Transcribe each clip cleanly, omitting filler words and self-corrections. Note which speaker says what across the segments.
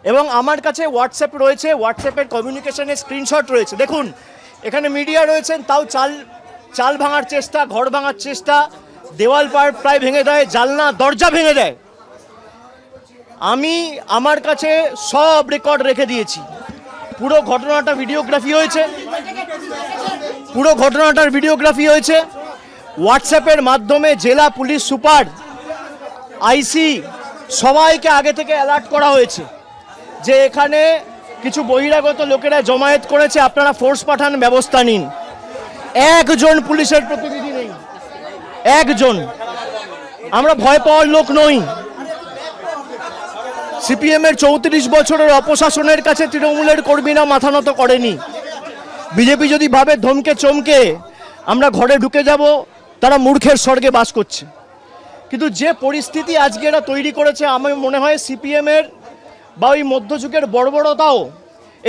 Speaker 1: এবং আমার কাছে হোয়াটসঅ্যাপ রয়েছে, হোয়াটসঅ্যাপের কমিউনিকেশনের স্ক্রিনশট রয়েছে। দেখুন এখানে মিডিয়া রয়েছেন, তাও চাল ভাঙার চেষ্টা, ঘর ভাঙার চেষ্টা, দেওয়াল প্রায় ভেঙে দেয়, জানলা দরজা ভেঙে দেয়। আমি আমার কাছে সব রেকর্ড রেখে দিয়েছি। পুরো ঘটনাটা ভিডিওগ্রাফি হয়েছে। হোয়াটসঅ্যাপের মাধ্যমে জেলা পুলিশ সুপার, আইসি সবাইকে আগে থেকে অ্যালার্ট করা হয়েছে যে এখানে কিছু বহিরাগত লোকেরা জমায়েত করেছে, আপনারা ফোর্স পাঠান, ব্যবস্থা নিন। একজন পুলিশের প্রতিনিধি নেই, একজন। আমরা ভয় পাওয়ার লোক নই। সিপিএমের 34 বছরের অপশাসনের কাছে তৃণমূলের কর্মীরা মাথা নত করেনি। বিজেপি যদি ভাবে ধমকে চমকে আমরা ঘরে ঢুকে যাব, তারা মূর্খের স্বর্গে বাস করছে। কিন্তু যে পরিস্থিতি আজকে এরা তৈরি করেছে, আমার মনে হয় সিপিএমের বা ওই মধ্যযুগের বর্বরতাও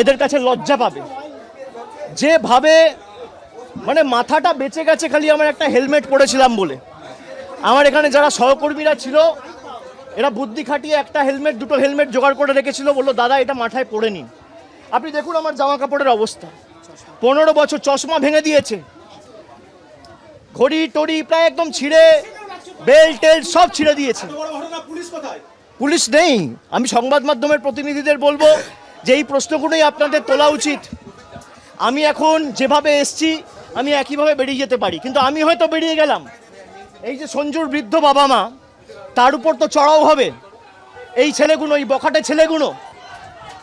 Speaker 1: এদের কাছে লজ্জা পাবে। যেভাবে মানে মাথাটা বেঁচে গেছে খালি আমার একটা হেলমেট পরেছিলাম বলে। আমার এখানে যারা সহকর্মীরা ছিল এরা বুদ্ধি খাটিয়ে একটা হেলমেট, দুটো হেলমেট জোগাড় করে রেখেছিল, বললো দাদা এটা মাথায় পরে নিন। আপনি দেখুন আমার জামা কাপড়ের অবস্থা। 15 বছর চশমা ভেঙে দিয়েছে, ঘড়ি টড়ি প্রায় একদম ছিঁড়ে, বেল্ট টেল্ট সব ছিঁড়ে দিয়েছে। পুলিশ নেই। আমি সংবাদ মাধ্যমের প্রতিনিধিদের বলবো যে এই প্রশ্নগুলোই আপনাদের তোলা উচিত। আমি এখন যেভাবে এসছি আমি একইভাবে বেরিয়ে যেতে পারি, কিন্তু আমি হয়তো বেরিয়ে গেলাম, এই যে সঞ্জুর বৃদ্ধ বাবা মা, তার উপর তো চড়াও হবে এই ছেলেগুলো, এই বখাটে ছেলেগুলো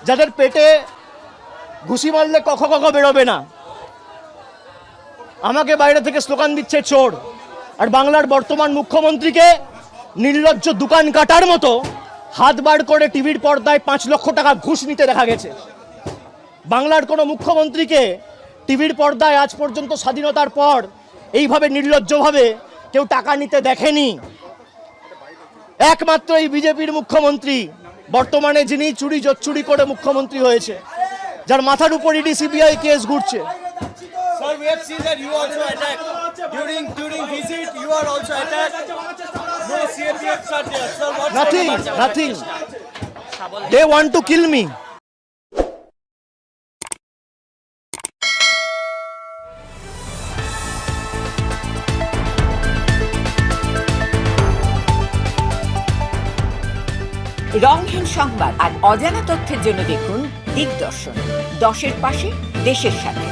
Speaker 1: যাদের পেটে ঘুষি মারলে কখ বেরোবে না। আমাকে বাইরে থেকে স্লোগান দিচ্ছে চোর, আর বাংলার বর্তমান মুখ্যমন্ত্রীকে নির্লজ্জ দোকান কাটার মতো হাত বার করে টিভির পর্দায় 5 লক্ষ টাকা ঘুষ নিতে দেখা গেছে। বাংলার কোনো মুখ্যমন্ত্রীকে টিভির পর্দায় আজ পর্যন্ত স্বাধীনতার পর এইভাবে নির্লজ্জভাবে কেউ টাকা নিতে দেখেনি। একমাত্র এই বিজেপির মুখ্যমন্ত্রী বর্তমানে, যিনি চুরি করে মুখ্যমন্ত্রী হয়েছে, যার মাথার উপর ইডি সিবিআই কেস ঘুরছে।
Speaker 2: Sir, we have seen that you also attacked during visit. You are also attacked. No CRPF shot there. Sir, what's
Speaker 1: Nothing. They want to kill me.
Speaker 3: রংহীন সংবাদ আর অজানা তথ্যের জন্য দেখুন দিগদর্শন, 10-এর পাশে, দেশের সাথে।